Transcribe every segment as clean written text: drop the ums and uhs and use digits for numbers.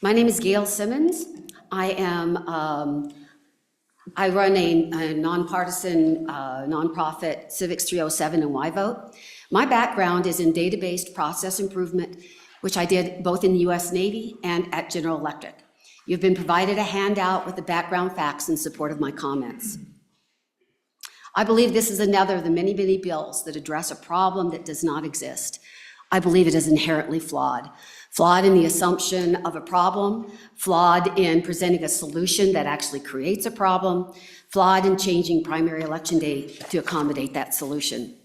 My name is Gail Simmons. I run a nonpartisan nonprofit, Civics 307 and YVote. My background is in data-based process improvement, which I did both in the US Navy and at General Electric. You've been provided a handout with the background facts in support of my comments. I believe this is another of the many, many bills that address a problem that does not exist. I believe it is inherently flawed. Flawed in the assumption of a problem, flawed in presenting a solution that actually creates a problem, flawed in changing primary election day to accommodate that solution,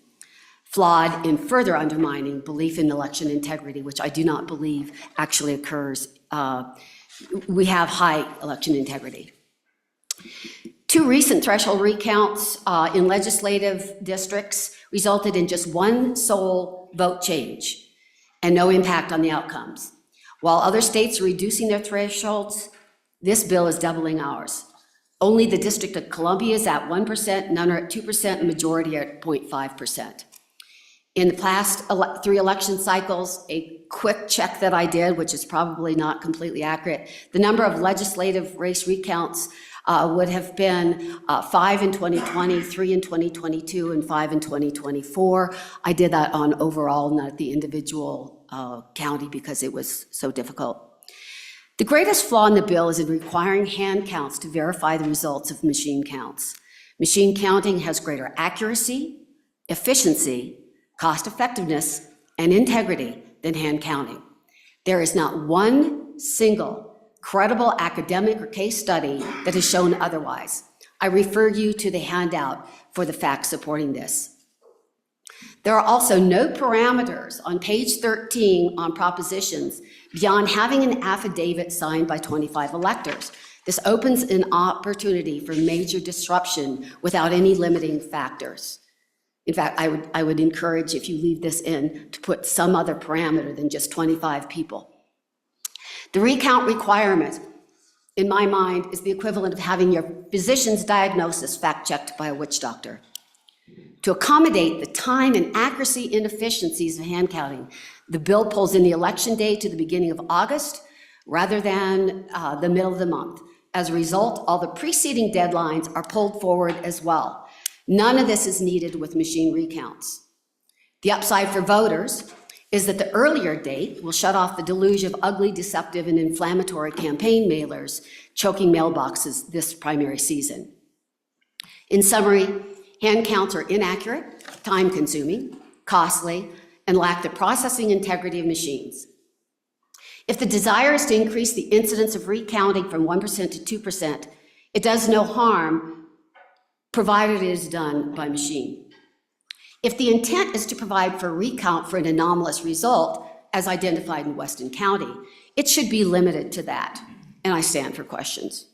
flawed in further undermining belief in election integrity, which I do not believe actually occurs. We have high election integrity. Two recent threshold recounts in legislative districts resulted in just one sole vote change and no impact on the outcomes. While other states are reducing their thresholds, this bill is doubling ours. Only the District of Columbia is at 1%, none are at 2%, the majority are at 0.5%. In the past 3 election cycles, a quick check that I did, which is probably not completely accurate, the number of legislative race recounts would have been 5 in 2020, 3 in 2022, and 5 in 2024. I did that on overall, not the individual county, because it was so difficult. The greatest flaw in the bill is in requiring hand counts to verify the results of machine counts. Machine counting has greater accuracy, efficiency, cost effectiveness, and integrity than hand counting. There is not one single credible academic or case study that has shown otherwise. I refer you to the handout for the facts supporting this. There are also no parameters on page 13 on propositions beyond having an affidavit signed by 25 electors. This opens an opportunity for major disruption without any limiting factors. In fact, I would encourage, if you leave this in, to put some other parameter than just 25 people. The recount requirement, in my mind, is the equivalent of having your physician's diagnosis fact-checked by a witch doctor. To accommodate the time and accuracy inefficiencies of hand counting, the bill pulls in the election day to the beginning of August rather than the middle of the month. As a result, all the preceding deadlines are pulled forward as well. None of this is needed with machine recounts. The upside for voters is that the earlier date will shut off the deluge of ugly, deceptive, and inflammatory campaign mailers choking mailboxes this primary season. In summary, hand counts are inaccurate, time-consuming, costly, and lack the processing integrity of machines. If the desire is to increase the incidence of recounting from 1% to 2%, it does no harm, provided it is done by machine. If the intent is to provide for a recount for an anomalous result, as identified in Weston County, it should be limited to that. And I stand for questions.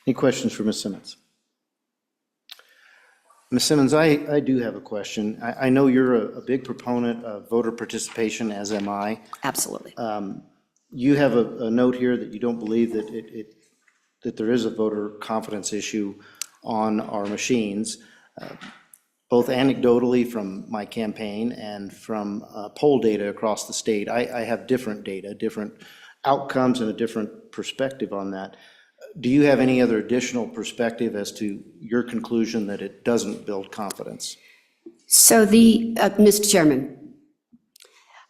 Any questions for Ms. Simmons? Ms. Simmons, I do have a question. I know you're a big proponent of voter participation, as am I. Absolutely. You have a note here that you don't believe that that there is a voter confidence issue on our machines. Both anecdotally from my campaign and from poll data across the state, I have different data, different outcomes, and a different perspective on that. Do you have any other additional perspective as to your conclusion that it doesn't build confidence? So Mr. Chairman,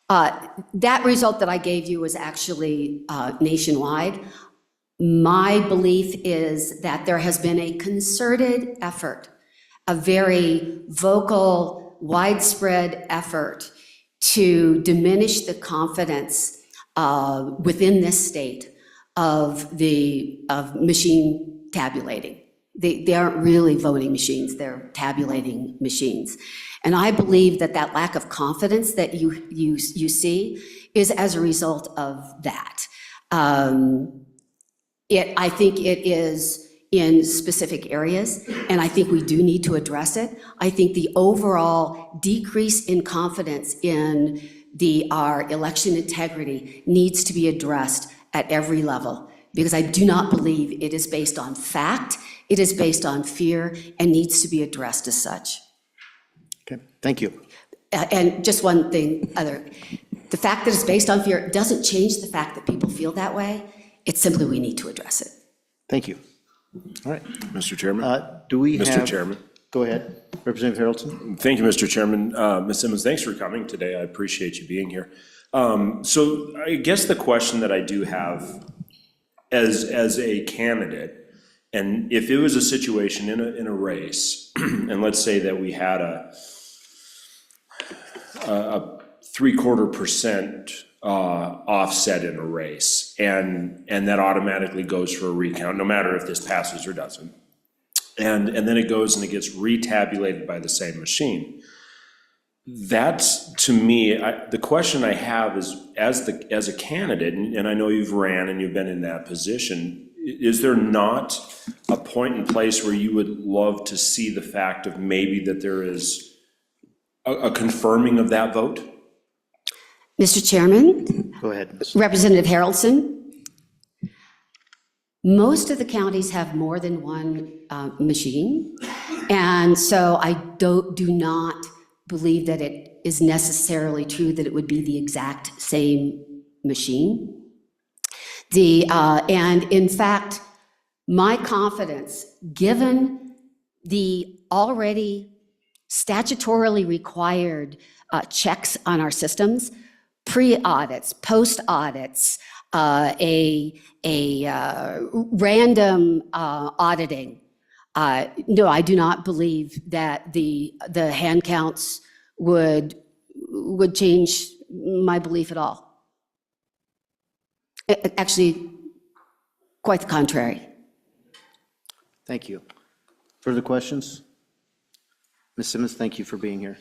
that result that I gave you was actually nationwide. My belief is that there has been a concerted effort, a very vocal, widespread effort to diminish the confidence within this state of machine tabulating. They aren't really voting machines, they're tabulating machines. And I believe that that lack of confidence that you see is as a result of that. I think it is in specific areas, and I think we do need to address it. I think the overall decrease in confidence in our election integrity needs to be addressed at every level, because I do not believe it is based on fact, it is based on fear, and needs to be addressed as such. Okay, thank you. And just one thing other, the fact that it's based on fear doesn't change the fact that people feel that way. It's simply we need to address it. Thank you. All right. Mr. Chairman? Do we have? Mr. Chairman? Go ahead. Representative Harrelson? Thank you, Mr. Chairman. Ms. Simmons, thanks for coming today. I appreciate you being here. So I guess the question that I do have as a candidate, and if it was a situation in a race, and let's say that we had a 0.75% offset in a race, and that automatically goes for a recount, no matter if this passes or doesn't. And then it goes and it gets retabulated by the same machine. That's, to me, the question I have is, as a candidate, and I know you've ran and you've been in that position, is there not a point in place where you would love to see the fact of maybe that there is a confirming of that vote? Mr. Chairman, Go ahead. Representative Harrelson, most of the counties have more than one machine, and so I do not believe that it is necessarily true that it would be the exact same machine. And in fact, my confidence, given the already statutorily required checks on our systems, pre-audits, post-audits, random auditing. No, I do not believe that the hand counts would change my belief at all. Actually, quite the contrary. Thank you. Further questions? Ms. Simmons, thank you for being here.